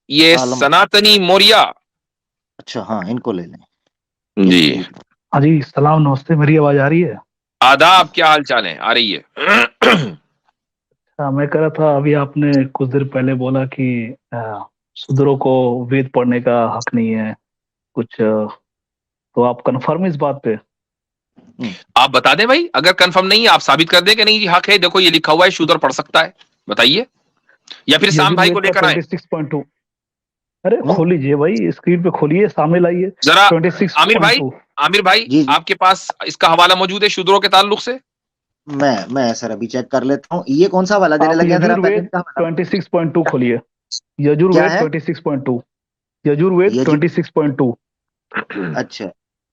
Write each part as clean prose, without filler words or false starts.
ये आलम। सनातनी मौर्य। अच्छा हाँ, इनको ले लें। जी हाँ जी, सलाम, नमस्ते, मेरी आवाज आ रही है? आदाब, क्या हाल चाल है? आ रही है? हाँ, मैं कह रहा था अभी आपने कुछ देर पहले बोला कि शूद्रों को वेद पढ़ने का हक नहीं है कुछ, तो आप कंफर्म इस बात पे? आप बता दें भाई, अगर कंफर्म नहीं है आप साबित कर दें कि नहीं जी हक है, देखो ये लिखा हुआ है शूद्र पढ़ सकता है, बताइए। या फिर शाम भाई को यजुर्वेद का लेकर आए। 26.2। अरे खोल लीजिए भाई, स्क्रीन पे खोलिए, सामने लाइए। जरा 26.2। आमिर भाई जी जी, आपके पास इसका हवाला मौजूद है शूद्रों के ताल्लुक से? मैं सर अभी चेक कर लेता हूँ। ये कौन सा वाला देने आप लगे हैं? जरा पहले यजुर्वेद इनका हवाला। 26.2 खोलिए। क्या यजुर्वेद है? 26.2। यजुर्वेद यजु 26.2। अच्छा,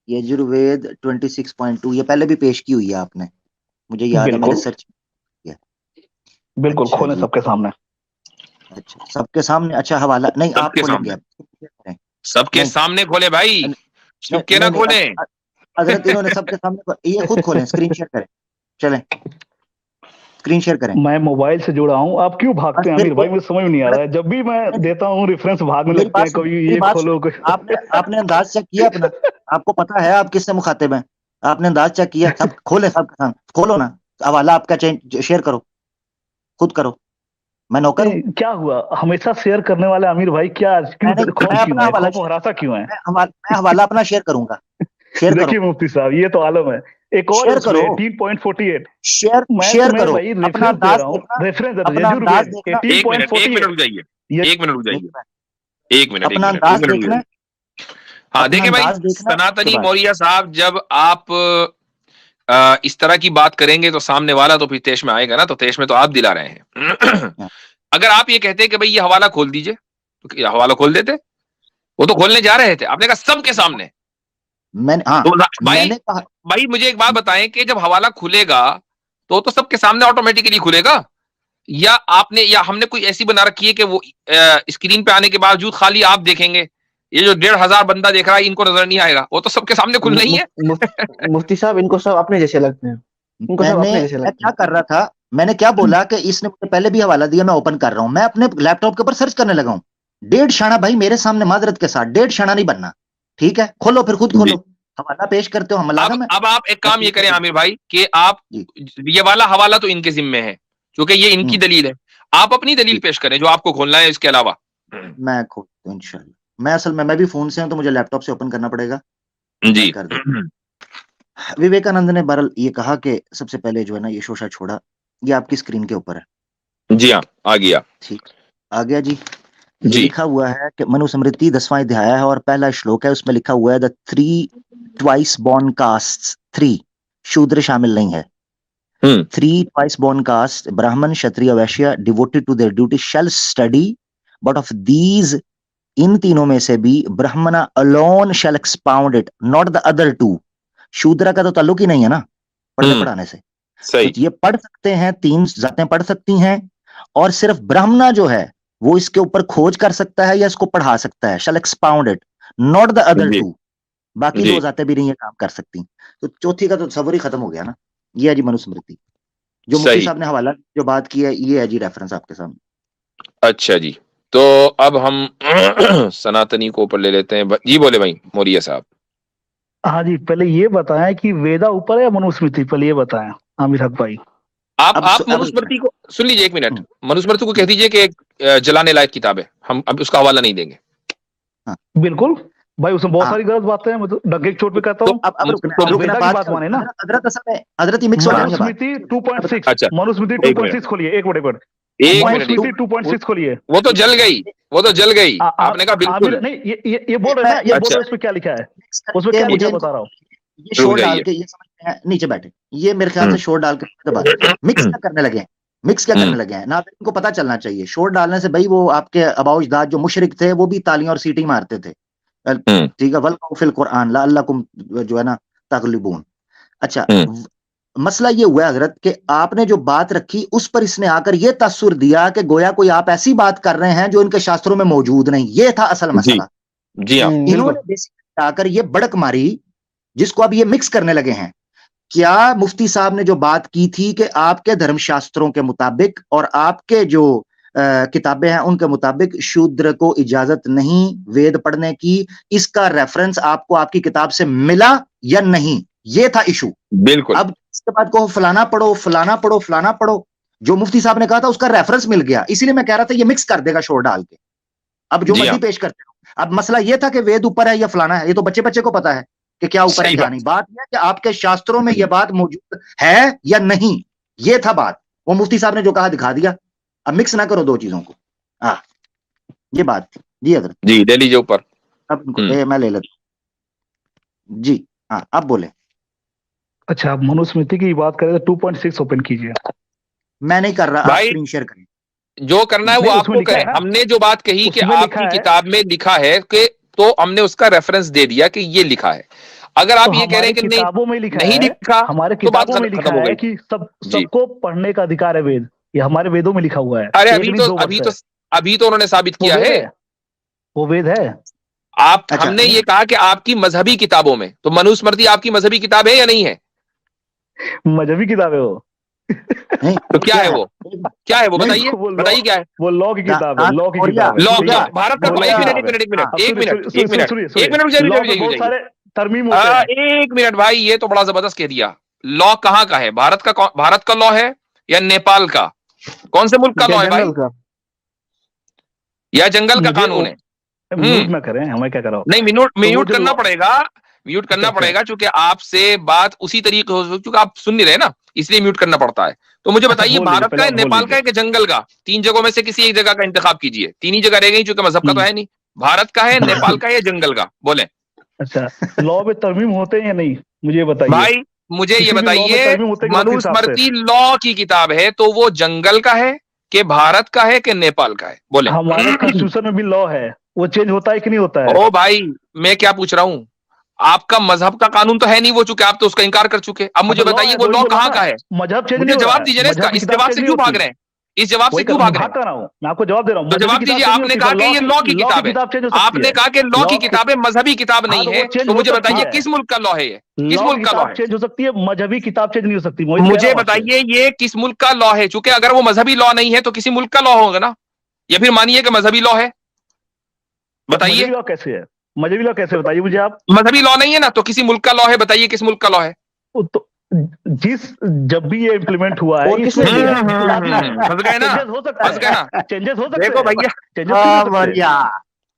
यजुर्वेद 26.2, ये पहले भी पेश की हुई है आपने, मुझे याद है, मैंने बिल्कुल सर्च किया। बिल्कुल, अच्छा खोलें जी, सबके सामने। अच्छा सबके सामने। अच्छा हवाला नहीं, आप सबके खोलेंगे सामने, अब? सबके नहीं सामने खोले भाई, नहीं छुपके ना नहीं नहीं, खोले। हजरत इन्होंने सबके सामने, ये खुद खोलें, स्क्रीन शेयर करें, चलें स्क्रीन शेयर करें। मैं मोबाइल से जुड़ा हूँ, आप क्यों बस भागते हैं फिर आमिर भाई? मुझे समझ में नहीं आ रहा है, जब भी मैं देता हूँ रेफरेंस भागने मेरी लगते बात हैं, सुने, कभी मेरी ये बात खोलो सुने। आपने अंदाज चेक किया अपना? आपको पता है आप किससे मुखातिब हैं? आपने अंदाज चेक किया? सब खोले, सबके सामने खोलो ना, हवाला आपका शेयर करो, खुद करो, मैं नौकर हूँ? क्या हुआ, हमेशा शेयर करने वाले आमिर भाई क्या आज मैं क्यों नहीं, मैं खौफ क्यों अपना है, हवाला खौफ हरासा क्यों है? मैं हवाला अपना शेयर करूंगा, शेयर करो, देखिए मुफ्ती साहब, ये तो आलम है। एक और शेयर उसमें करो, 1848। शेयर मैं शेयर तुम्हें करो। भाई अपना रेफरेंस दे अंदाज रहा हूँ, देखना, रेफरेंस अपना अंदाज यजुर्वेद देखना। एक मिनट रुक 1848। जाइए, एक मिनट रुक एक जाइए, मिनट, एक मिनट, एक अपना मिनट, एक अंदाज मिनट रुक देखना, जाइए। हाँ अपना देखिए भाई, अंदाज देखना, उसके सनातनी बाद मौर्य साहब, जब आप इस तरह की बात करेंगे तो सामने वाला तो फिर तेश में आएगा ना, तो तेश में तो आप दिला रहे हैं। अगर आप ये कहते हैं कि भाई ये हवाला खोल दीजिए, तो क्या हवाला खोल देते? वो तो खोलने जा रहे थे, आपने कहा सबके सामने। मैंने, हाँ तो भाई, मैंने कहा, भाई मुझे एक बात बताएं कि जब हवाला खुलेगा तो सबके सामने ऑटोमेटिकली खुलेगा, या आपने या हमने कोई ऐसी बना रखी है कि वो स्क्रीन पे आने के बावजूद खाली आप देखेंगे, ये जो 1500 बंदा देख रहा है इनको नजर नहीं आएगा, वो तो सबके सामने खुलना ही है। मुफ्ती साहब, इनको सब अपने जैसे लगते हैं, इनको सब अपने जैसे मैं लगते क्या हैं। कर रहा था, मैंने क्या बोला कि इसने मुझे पहले भी हवाला दिया, मैं ओपन कर रहा हूं, मैं अपने लैपटॉप के ऊपर सर्च करने लगा हूं। 1.5 शाना भाई मेरे सामने, माजरत के साथ 1.5 शाना नहीं बनना, ठीक है? खोलो, फिर खुद खोलो, जी। हवाला पेश करते हो, हम मुलाजम है। अब आप एक काम ये ठीक है करें जी, आमिर भाई कि आप, जी ये वाला हवाला तो इनके जिम्मे है क्योंकि ये इनकी दलील है, आप अपनी दलील जी, पेश करें जो आपको खोलना है इसके अलावा। मैं खोलता हूँ इंशाल्लाह। मैं असल में, मैं भी फोन से हूं तो मुझे लैपटॉप से ओपन करना पड़ेगा, मैं जी कर देता। विवेकानंद ने बहरहाल ये कहा कि सबसे पहले जो है ना, ये शोशा छोड़ा, ये आपकी स्क्रीन के ऊपर है, जी हाँ, आ गया। ठीक, आ गया जी। ये जी लिखा हुआ है कि मनुस्मृति 10वां अध्याय है और पहला श्लोक है, उसमें लिखा हुआ है the three twice born caste, three शूद्र शामिल नहीं है। Three twice born cast, Brahmin, Kshatriya, Vaishya, devoted to their duty shall study, but of these, इन तीनों में से भी Brahmana alone shall expound it, not the other two. शूद्र का तो ताल्लुक ही नहीं है ना पढ़ने पढ़ाने से, तो सही। ये पढ़ सकते हैं, तीन जातें पढ़ सकती हैं, और सिर्फ ब्राह्मणा जो है वो इसके ऊपर खोज कर सकता है या इसको पढ़ा सकता है, shall expound it, not the other जी टू। बाकी जी दो जातें भी नहीं ये काम कर सकती। तो चौथी का तो तस्वर ही खत्म हो गया ना। ये है जी मनुस्मृति, जो मुफ्ती सही। साहब ने हवाला जो बात की है, ये है जी रेफरेंस आपके सामने। अच्छा जी, तो अब हम सनातनी को ऊपर ले लेते हैं। जी बोले भाई मौर्य साहब। हाँ जी, पहले ये बताएं कि वेदा ऊपर है या मनुस्मृति, पहले ये बताएं आमिर हक भाई। आप मनुस्मृति को सुन लीजिए, एक मिनट, मनुस्मृति को कह दीजिए कि एक जलाने लायक किताब है, हम अब उसका हवाला नहीं देंगे। बिल्कुल भाई, उसमें बहुत हाँ, सारी गलत बातें हैं, मैं तो डगे चोट पे कहता तो हूँ। अब रुकना, तो अब रुकना, वेदा की बात माने ना। हजरत असल में, हजरत ये मिक्स हो जाएंगे बात। मनुस्मृति 2.6, अच्छा मनुस्मृति एक मिनट, 2.6 खोलिए, एक मिनट, एक मिनट, एक मनुस्मृति मिनट, 2.6 खोलिए। वो तो जल गई, वो तो जल गई, आपने कहा आमिर बिल्कुल। नहीं, ये बोल रहे हैं ना, ये बोल अच्छा, रहे हैं उसमें क्या लिखा है, मिक्स उसमें करके क्या लिखा मुझे है इनको, बता रहा हूँ। ये रुक शोर डाल जाइए। के, ये समझते हैं नीचे बैठे, ये मेरे ख्याल से शोर डाल के दबा रहे हैं। मिक्स क्या करने लगे हैं, मिक्स क्या करने लगे हैं ना, इनको पता चलना चाहिए। शोर डालने से भाई वो आपके अबाउ अजदाद जो मुशरिक थे वो भी तालियां और सीटी मारते थे, ठीक है? वल फिल कुरान लअल्लकुम जो है ना तगलिबून। अच्छा, मसला ये हुआ हजरत कि आपने जो बात रखी उस पर इसने आकर ये तासुर दिया कि गोया कोई आप ऐसी बात कर रहे हैं जो इनके शास्त्रों में मौजूद नहीं। ये था असल मसला। जी हाँ, इन्होंने बेसिकली आकर ये बड़क मारी, जिसको अब ये मिक्स करने लगे हैं। क्या मुफ्ती साहब ने जो बात की थी कि आपके धर्मशास्त्रों के मुताबिक और आपके जो किताबें हैं उनके मुताबिक शूद्र को इजाजत नहीं वेद पढ़ने की। इसका रेफरेंस आपको आपकी किताब से मिला या नहीं, ये था इशू। बिल्कुल। अब इसके बाद कहो फलाना पढ़ो फलाना पढ़ो फलाना पढ़ो, जो मुफ्ती साहब ने कहा था उसका रेफरेंस मिल गया, इसीलिए मैं कह रहा था ये मिक्स कर देगा शोर डाल के, अब जो जी मर्जी हाँ। पेश करते हो। अब मसला ये था कि वेद ऊपर है या फलाना है, ये तो बच्चे बच्चे को पता है कि क्या ऊपर है सही क्या बात। नहीं। बात यह है कि आपके शास्त्रों में यह बात मौजूद है या नहीं, ये था बात। वो मुफ्ती साहब ने जो कहा दिखा दिया, अब मिक्स ना करो दो चीजों को। हाँ ये बात थी जी हजरत। जी ले लीजिए ऊपर। अब मैं ले लेता हूं जी। हाँ अब बोले। अच्छा, आप मनुस्मृति की बात करें तो 2.6 ओपन कीजिए। मैं नहीं कर रहा, आप भाई स्क्रीन शेयर करें। जो करना है वो नहीं, उसमें आपको लिखा है करें। ना, हमने जो बात कही कि उसमें लिखा आपकी है। किताब में लिखा है कि, तो हमने उसका रेफरेंस दे दिया कि ये लिखा है। अगर आप तो ये कह रहे हमारी हैं कि नहीं किताबों में लिखा नहीं है, लिखा हमारे तो बात किताबों में खत्म लिखा हो है गई। कि जी। सबको पढ़ने का अधिकार है वेद, ये हमारे वेदों में लिखा हुआ है। अरे एक अभी नहीं तो 2 वर्ष है। अभी तो उन्होंने साबित वो किया वेद है। है, वो वेद है। आप अच्छा, हमने ये कहा कि आपकी मजहबी किताबों में, तो मनुस्मृति आपकी मजहबी किताब है या नहीं है? मजहबी किताब है वो। नहीं तो क्या है वो? क्या है वो? नहीं, बताइए वो बताइए क्या है? वो लॉ की किताब है, लॉ की और किताब है। लॉ ठीक का है? भारत का वो लॉ एक की मिनट किताब है। अब एक सुनिए, मिनट सुनिए, एक मिनट सुनिए, एक सुनिए, मिनट लॉ में बहुत सारे तरमीम होते हैं। एक मिनट भाई, ये तो बड़ा जबरदस्त कह दिया। लॉ कहाँ का है? भारत का लॉ है या नेपाल का? कौन से मुल्क का लॉ है भाई? जंगल का। या जंगल का मुझे कानून है? म्यूट ना करें, हमें क्या करो। नहीं, तो वो म्यूट जो करना लॉ, पड़ेगा। म्यूट करना अच्छा, पड़ेगा क्योंकि आपसे बात उसी तरीके हो, क्योंकि आप सुन नहीं रहे ना, इसलिए म्यूट करना पड़ता है। तो मुझे अच्छा, बताइए, बोल लीजिए, भारत पहले का है, आप बोल नेपाल का लीजिए। है कि जंगल का? 3 जगहों में से किसी एक जगह का इंतखाब कीजिए। 3 ही जगह रह गई क्योंकि मजहब का तो है नहीं। भारत का है, नेपाल का है या जंगल का? बोले अच्छा, लॉ में तरमीम होते हैं या नहीं, मुझे ये बताइए। भाई। मुझे ये किसी भी लॉ में बताइए, तरमीम होते हैं कि वक्त के हिसाब से। मनुस्मृति लॉ की किताब है तो वो जंगल का है कि भारत का है कि नेपाल का है? बोले। हमारे कॉन्स्टिट्यूशन में भी लॉ है, वो चेंज होता है कि नहीं होता है? ओ भाई, मैं क्या पूछ रहा हूं, आपका मजहब का कानून तो है नहीं वो, चूंकि आप तो उसका इनकार कर चुके। अब मुझे तो लॉ बताइए है, वो वही लॉ बोला कहाँ ना, का है? मजहब चेंज मुझे नहीं हो रहा जवाब है, दीजिए ना इसका। मजहब की इस किताब जवाब चेंज से नहीं क्यों भाग होती। रहे हैं? इस जवाब से वही क्यों भाग रहे भाग हैं? कर रहा हूँ, मैं आपको जवाब दे रहा हूँ। तो मजहबी जवाब किताब दीजिए। चेंज नहीं आपने होती, कहा पर कि ये लॉ की किताब है। किताब चेंज हो सकती आपने है। कहा कि लॉ की लॉ किताब है, मजहबी किताब हाँ, नहीं तो है। वो चेंज तो हो मुझे सकती बताइए है। किस मुल्क का लॉ है ये? किस लॉ की मुल्क का लॉ किताब है? चेंज हो सकती है, मजहबी किताब चेंज नहीं हो सकती। मोहित कह रहा मुझे हूँ आपसे। बताइए ये किस मुल्क का लॉ है? चूंकि अगर वो मजहबी लॉ नहीं है तो किसी मुल्क का लॉ होगा ना, या फिर मानिए कि मजहबी लॉ है। बताइए। मजहबी लॉ कैसे है? मजहबी लॉ कैसे, बताइए मुझे आप। मजहबी लॉ नहीं है ना, तो किसी मुल्क का लॉ है। बताइए किस मुल्क का लॉ है? तो जब भी ये इम्प्लीमेंट हुआ है, और किसने इसमें दिया? फंस गए ना, चेंजेस हो सकता फंस गए है, ना। चेंजेस हो सकते देखो हैं, भैया, चेंजेस नहीं हो सकते। मरिया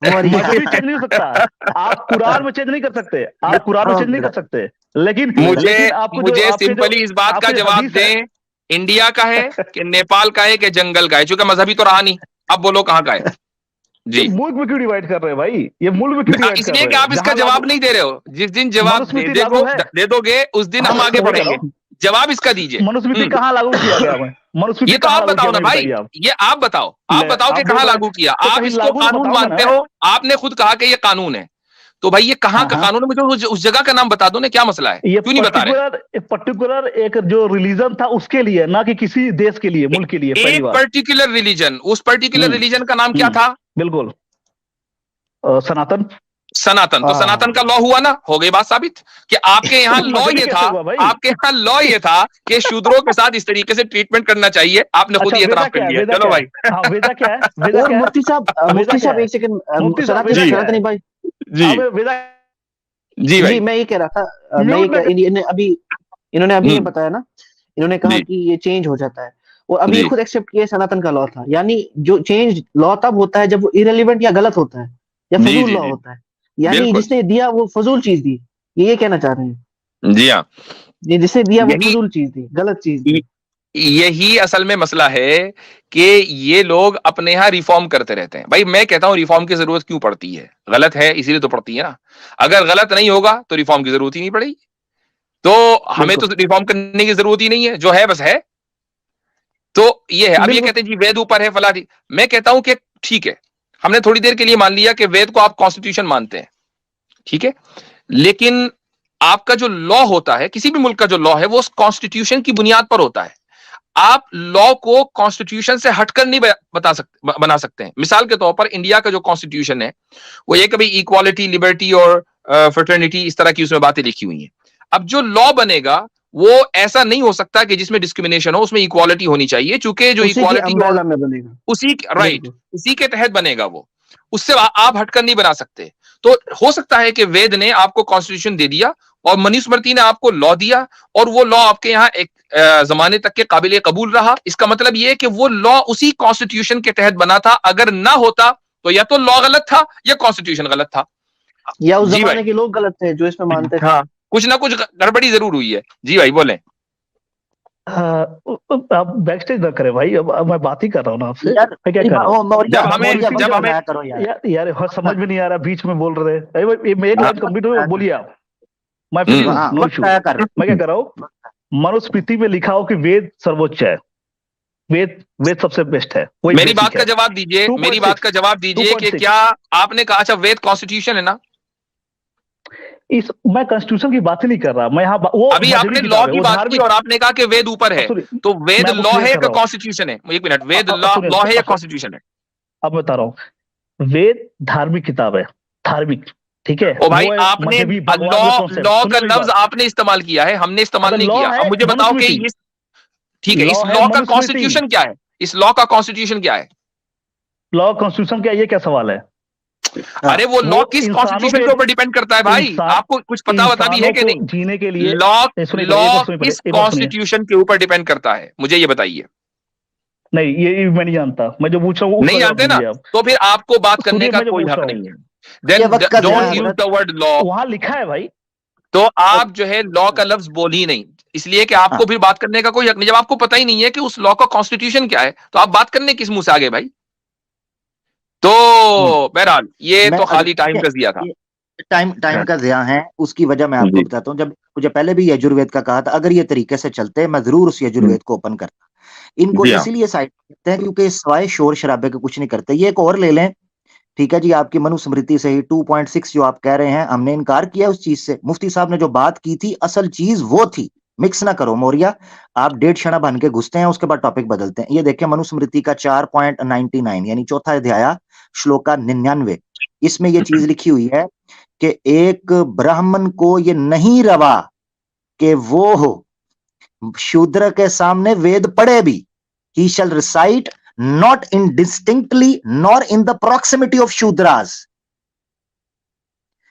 मजहबी चेंज नहीं हो सकता। आप कुरान में चेंज नहीं कर सकते, आप कुरान में चेंज नहीं कर सकते। लेकिन मुझे आपको जो मुझे आपके जो सिंपली इस बात का आपके जो जवाब हदीस है, दें, इंडिया का है कि नेपाल का है कि जंगल का है? चूंकि मजहबी तो रहा नहीं। अब बोलो कहाँ का है? ये जी। मुल्क में क्यों डिवाइड कर रहे हैं भाई? ये मुल्क में क्यों डिवाइड कर इसलिए रहे कि हैं? आप इसका जहां जवाब नहीं दे रहे हो। जिस दिन जवाब मनुस्मृति लागू है। दे दोगे उस दिन हम हाँ, आगे तो वही कह रहा बढ़ेंगे। हूं। जवाब इसका दीजिए। मनुस्मृति कहाँ लागू किया गया है? मनुस्मृति ये तो कहाँ आप लागू बताओ किया, ना हमें भाई, बताइए आप। ये आप बताओ कि आप कहाँ बोल रहे लागू हैं, किया? तो आप कहीं इसको लागू तो कानून बताओ ना मानते मैं। हो, आपने खुद कहा कि ये कानून है। तो भाई ये कहाँ का हाँ, कानून है? मुझे उस जगह का नाम बता दो ना, क्या मसला है? ये क्यों नहीं बता रहे? पर्टिकुलर एक जो रिलीजन था उसके लिए, ना कि किसी देश के लिए, मुल्क के लिए, पहली एक बात। पर्टिकुलर रिलीजन, उस पर्टिकुलर रिलीजन का नाम क्या हम्म, था? बिल्कुल, सनातन। सनातन। तो सनातन का हाँ। लॉ हुआ ना, हो गई बात साबित कि आपके यहाँ लॉ मजहबी ये कैसे था। हुआ भाई? आपके यहाँ लॉ ये था कि शूद्रों के साथ इस तरीके से ट्रीटमेंट करना चाहिए। आपने खुद अच्छा, ही वेदा एतराफ कर क्या है? लिया। वेदा चलो क्या भाई। है? हाँ, वेदा क्या है? वेदा और क्या है? मुफ्ती वेदा क्या साहब है? एक सेकंड, मुफ्ती साहब, सनातनी वेदा क्या है? सनातनी भाई। जी अब वेदा, जी जी भाई। मैं ये कह रहा था, मैं ये म्यूट ना इन्होंने अभी ये हम्म, बताया ना, इन्होंने कहा जी कि ये चेंज हो जाता है, और अभी ये जी खुद एक्सेप्ट किया सनातन का लॉ था। यानी जो चेंज लॉ तब होता है जब वो इरेलीवेंट या गलत होता है, या जी फजूल जी लॉ जी होता है। यानी बिल्कुल। जिसने दिया वो फजूल चीज दी, ये कहना चाह रहे हैं। जी हाँ। ये जिसने दिया वो यही फजूल चीज दी, गलत चीज दी। यही असल में मसला है कि ये लोग अपने यहाँ रिफॉर्म करते रहते हैं। भाई मैं कहता हूं रिफॉर्म की जरूरत क्यों पड़ती है? गलत है इसीलिए तो पड़ती है ना। अगर गलत नहीं होगा तो रिफॉर्म की जरूरत ही नहीं पड़ेगी। तो हमें तो बिल्कुल रिफॉर्म करने की जरूरत ही नहीं है, जो है बस है। तो ये है। अब ये बिल्कुल। कहते हैं जी वेद ऊपर है फलानी। मैं कहता हूं कि ठीक है, हमने थोड़ी देर के लिए मान लिया कि वेद को आप कॉन्स्टिट्यूशन मानते हैं, ठीक है, लेकिन आपका जो लॉ होता है, किसी भी मुल्क का जो लॉ है, वो उस कॉन्स्टिट्यूशन की बुनियाद पर होता है। आप लॉ को कॉन्स्टिट्यूशन से हटकर नहीं बना सकते हैं। मिसाल के तौर पर इंडिया का जो कॉन्स्टिट्यूशन है वो ये कभी इक्वालिटी, लिबर्टी और फ्रेटर्निटी, इस तरह की उसमें बातें लिखी हुई हैं। अब जो लॉ बनेगा वो ऐसा नहीं हो सकता कि जिसमें डिस्क्रिमिनेशन हो, उसमें इक्वालिटी होनी चाहिए, चूंकि जो उसी के इक्वालिटी अम्ब्रेला में बनेगा। उसी राइट बिल्कुल। उसी के तहत बनेगा वो, उससे आप हटकर नहीं बना सकते। तो हो सकता है कि वेद ने आपको कॉन्स्टिट्यूशन दे दिया और मनुस्मृति ने आपको लॉ दिया और वो लॉ आपके यहाँ एक जमाने तक के काबिल कबूल रहा। इसका मतलब ये है कि वो लॉ उसी कॉन्स्टिट्यूशन के तहत बना था, अगर ना होता तो या तो लॉ गलत था या कॉन्स्टिट्यूशन गलत था, या उस जी जमाने भाई। के लोग गलत थे जो इसमें मानते थे। हाँ, कुछ ना कुछ गड़बड़ी जरूर हुई है। जी भाई बोलें। आप बैक स्टेज ना करें भाई, अब मैं बात ही कर रहा हूँ ना आपसे, यार मैं क्या कर रहा हूँ। जब हमें करो यार। यार समझ में नहीं आ रहा, बीच में बोल रहे थे। एक लाइन कंप्लीट हो, बोलिए आप, मैं फ्री हूँ, नो इशू। मैं क्या कर रहा हूँ, मनुस्मृति में लिखा हो कि वेद सर्वोच्च है, वेद सबसे बेस्ट है। मेरी बात का जवाब दीजिए, मेरी बात का जवाब दीजिए कि क्या आपने कहा अच्छा वेद कॉन्स्टिट्यूशन है ना? मैं कॉन्स्टिट्यूशन की बात ही नहीं कर रहा, मैं यहाँ वो अभी आपने लॉ की बात की और आपने कहा कि वेद ऊपर है, तो वेद लॉ है या कॉन्स्टिट्यूशन है? एक मिनट, वेद लॉ है या कॉन्स्टिट्यूशन है? अब बता रहा हूँ, वेद धार्मिक किताब है, धार्मिक, ठीक है। ओ भाई, आपने लॉ का लफ्ज आपने इस्तेमाल किया है, हमने इस्तेमाल नहीं किया। अब मुझे बताओ कि ये ठीक है, इस लॉ का कॉन्स्टिट्यूशन क्या है? इस लॉ का कॉन्स्टिट्यूशन क्या है? लॉ कॉन्स्टिट्यूशन क्या, ये क्या सवाल है? अरे वो लॉ किस कॉन्स्टिट्यूशन के ऊपर डिपेंड करता है भाई? आपको कुछ पता भी है कि नहीं? जीने के लिए लॉ किस कॉन्स्टिट्यूशन के ऊपर डिपेंड करता है, मुझे ये बताइए। नहीं, ये मैं नहीं जानता, मैं जो पूछ रहा हूँ नहीं जानते ना, तो फिर आपको बात करने का कोई हक नहीं है। Then don't use the word law। वहां लिखा है भाई, तो आप जो है लॉ का लफ्ज बोल ही नहीं, इसलिए कि आपको फिर बात करने का कोई हक नहीं। जब आपको पता ही नहीं है कि उस लॉ का कॉन्स्टिट्यूशन क्या है, तो आप बात करने किस मुंह से आगे भाई? तो बहरहाल ये तो खाली टाइम का दिया था, टाइम का ज़िया है। उसकी वजह मैं आपको बताता हूँ। जब मुझे पहले भी यजुर्वेद का कहा था, अगर ये तरीके से चलते मैं जरूर उस यजुर्वेद को ओपन करता। इनको इसीलिए साइड करते हैं क्योंकि सिवाय शोर शराबे के कुछ नहीं करते। ये एक और ले लें, ठीक है जी, आपकी मनुस्मृति से ही 2.6 जो आप कह रहे हैं, हमने इनकार किया उस चीज से। मुफ्ती साहब ने जो बात की थी, असल चीज वो थी। मिक्स ना करो मौर्या, आप 1.5 क्षण बन के घुसते हैं, उसके बाद टॉपिक बदलते हैं। ये देखिए मनुस्मृति का 4.99 यानी चौथा अध्याय श्लोका 99, इसमें ये चीज लिखी हुई है कि एक ब्राह्मण को ये नहीं रवा कि वो हो शूद्र के सामने वेद पढ़े भी। He shall recite not indistinctly nor in the proximity of Shudras.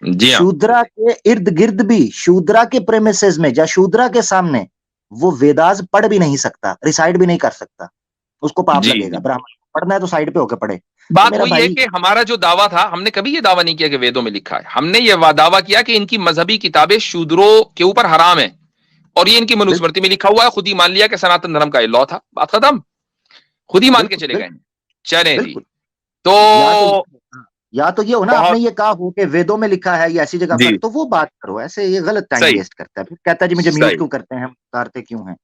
शूद्रा के इर्द गिर्द भी, शूद्रा के प्रेमिसेस में या शूद्रा के सामने वो वेदास पढ़ भी नहीं सकता, रिसाइट भी नहीं कर सकता, उसको पाप लगेगा। ब्राह्मण पढ़ना है तो साइड पे होके पढ़े। बात वही है कि हमारा जो दावा था, हमने कभी ये दावा नहीं किया कि वेदों में लिखा है। हमने ये दावा किया कि इनकी मजहबी किताबें शूद्रों के ऊपर हराम है और ये इनकी मनुस्मृति में लिखा हुआ है। खुद ही मान लिया कि सनातन धर्म का ये लॉ था, बात खत्म, खुद ही मान के चले गए। चले जी, तो या तो ये हो ना, आपने ये कहा हो कि वेदों में लिखा है या ऐसी जगह पर, तो वो बात करो। ऐसे ये गलत टाइम वेस्ट करता है, फिर कहता है जी मुझे म्यूट क्यों करते हैं, हम उतारते क्यों हैं।